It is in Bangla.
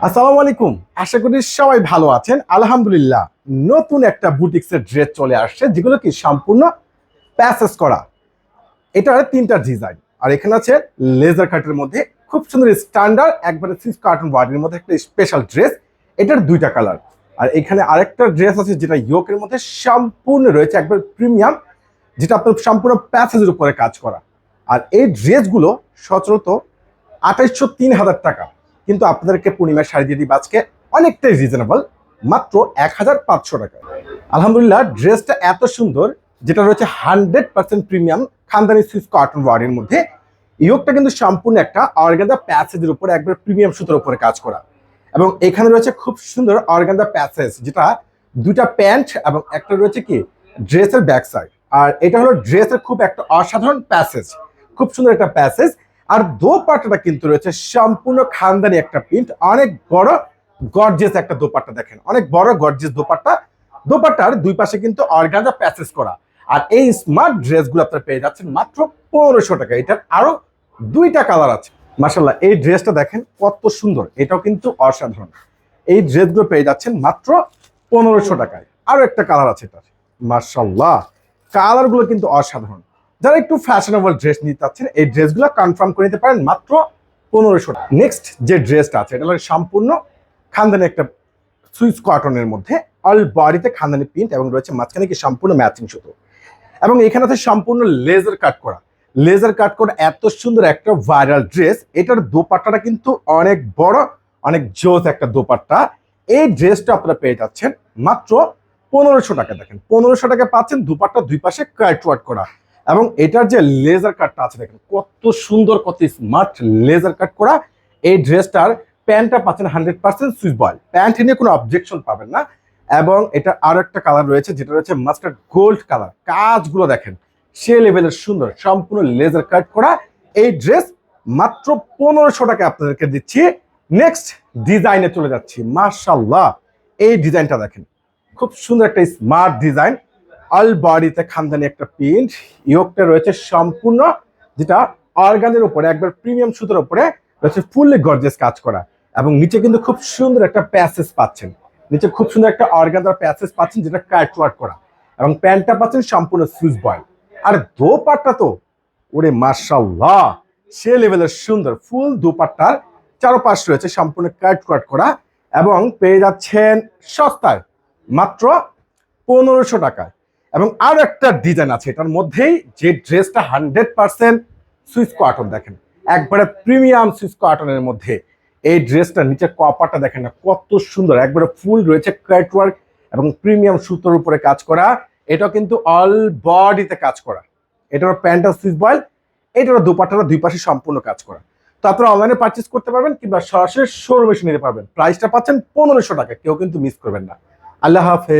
আসসালামু আলাইকুম। আশা করি সবাই ভালো আছেন। আলহামদুলিল্লাহ, নতুন একটা বুটিক্সের ড্রেস চলে আসছে, যেগুলো কি সম্পূর্ণ প্যাচেস করা। এটার তিনটা ডিজাইন, আর এখানে আছে লেজার কাটের মধ্যে খুব সুন্দর স্ট্যান্ডার্ড একবারে 6 কার্টন বডির মধ্যে একটা স্পেশাল ড্রেস। এটার দুইটা কালার। আর এখানে আরেকটা ড্রেস আছে যেটা ইয়োকের মধ্যে সম্পূর্ণ রয়েছে একবার প্রিমিয়াম, যেটা আপনার সম্পূর্ণ প্যাচেজের উপরে কাজ করা। আর এই ড্রেসগুলো সচরাচর 2803,000 টাকা, কিন্তু আপনাদেরকে পূর্ণিমার শাড়ি দিয়ে দিই আজকে অনেকটাই রিজনেবল, মাত্র 1500 টাকা। আলহামদুলিল্লাহ, ড্রেসটা এত সুন্দর, যেটা রয়েছে 100% প্রিমিয়াম খানদানি সুইস কটন ওয়ার্ডের মধ্যে। ইয়োগটা কিন্তু সম্পূর্ণ একটা অর্গানজা প্যাসেজের উপরে একবার প্রিমিয়াম সুতোর উপরে কাজ করা, এবং এখানে রয়েছে খুব সুন্দর অর্গানজা প্যাসেজ, যেটা দুইটা প্যান্ট এবং একটা রয়েছে কি ড্রেসের ব্যাক সাইড। আর এটা হলো ড্রেসের খুব একটা অসাধারণ প্যাসেজ, খুব সুন্দর একটা প্যাসেজ। আর দোপাট্টাটা কিন্তু রয়েছে সম্পূর্ণ খানদানি একটা প্রিন্ট, অনেক বড় গর্জিয়াস একটা দোপাট্টা। দেখেন, অনেক বড় গর্জিয়াস দোপাট্টা। দোপাট্টার দুই পাশে কিন্তু অর্গানজা প্যাসেজ করা। আর এই স্মার্ট ড্রেসগুলো আপনারা পেয়ে যাচ্ছেন মাত্র 1500 টাকা। এটার আরো দুইটা কালার আছে। মাশাআল্লাহ, এই ড্রেসটা দেখেন কত সুন্দর, এটাও কিন্তু অসাধারণ। এই ড্রেসগুলো পেয়ে যাচ্ছেন মাত্র 1500 টাকায়। আরো একটা কালার আছে এটার। মাশাআল্লাহ, কালারগুলো কিন্তু অসাধারণ। যারা একটু ফ্যাশনেবল ড্রেস নিতে চাচ্ছেন, এই ড্রেসগুলো কনফার্ম করে নিতে পারেন মাত্র 1500 টাকা। নেক্সট যে ড্রেসটা আছে, এটা হলো সম্পূর্ণ খানদানি একটা সুইস কটনের মধ্যে, অল বডিতে খানদানি প্রিন্ট এবং রয়েছে মাঝখানে কি সম্পূর্ণ ম্যাচিং সুতো, এবং এখানে আছে সম্পূর্ণ লেজার কাট করা। লেজার কাট করা এত সুন্দর একটা ভাইরাল ড্রেস। এটার দোপাট্টাটা কিন্তু অনেক বড়, অনেক জোস একটা দোপাট্টা। এই ড্রেসটা আপনারা পেয়ে যাচ্ছেন মাত্র 1500 টাকা। দেখেন, 1500 টাকা পাচ্ছেন দুপাট্টা দুই পাশে কাট ওয়ার্ক করা, এবং এটার যে লেজার কাটটা আছে দেখেন কত সুন্দর, কত স্মার্ট লেজার কাট করা। এই ড্রেসটার প্যান্টটা পাচ্ছেন 100% সুইস বয়েল প্যান্ট, নিয়ে কোনো অবজেকশন পাবেন না। এবং এটা আরো একটা কালার রয়েছে, যেটা রয়েছে মাস্টার্ড গোল্ড কালার। কাজগুলো দেখেন সে লেভেলের সুন্দর, সম্পূর্ণ লেজার কাট করা। এই ড্রেস মাত্র 1500 টাকা আপনাদেরকে দিচ্ছি। নেক্সট ডিজাইনে চলে যাচ্ছি। মাশাআল্লাহ, এই ডিজাইনটা দেখেন, খুব সুন্দর একটা স্মার্ট ডিজাইন। অল বডিতে খানদানি একটা প্রিন্ট। ইয়োকটা রয়েছে সম্পূর্ণ, যেটা অর্গানের উপরে একবার প্রিমিয়াম সুতোর উপরে রয়েছে ফুললি গর্জিয়াস কাজ করা, এবং নিচে কিন্তু খুব সুন্দর একটা প্যাসেজ পাচ্ছেন। নিচে খুব সুন্দর একটা অর্গানজার প্যাসেজ পাচ্ছেন, যেটা কাট ওয়ার্ক করা, এবং প্যান্টটা পাচ্ছেন সম্পূর্ণ সুইস বয়েল। আর দোপাট্টা তো ওরে মাশাআল্লাহ, সে লেভেলের সুন্দর। ফুল দোপাট্টার চারপাশ রয়েছে সম্পূর্ণ কাট ওয়ার্ক করা, এবং পেয়ে যাচ্ছেন সস্তায় মাত্র 1500 টাকায়। এবং আরো একটা ডিজাইন আছে এটার মধ্যেই, যে ড্রেসটা 100% সুইস কটন। দেখেন, একবারে প্রিমিয়াম সুইস কটনের মধ্যে এই ড্রেসটা। নিচে কপারটা দেখেন না কত সুন্দর, একবারে ফুল রয়েছে কাট ওয়ার্ক এবং প্রিমিয়াম সুতোর উপরে কাজ করা। এটা কিন্তু অল বডিতে কাজ করা। এটার প্যান্টটা সুইস বয়েল, এটার দোপাট্টাটা দুই পাশে সম্পূর্ণ কাজ করা। তো আপনারা অনলাইনে পারচেস করতে পারবেন, কিংবা সরাসরি শোরুমে এসে নিতে পারবেন। প্রাইসটা পাচ্ছেন 1500 টাকা, কেউ কিন্তু মিস করবেন না। আল্লাহ হাফেজ।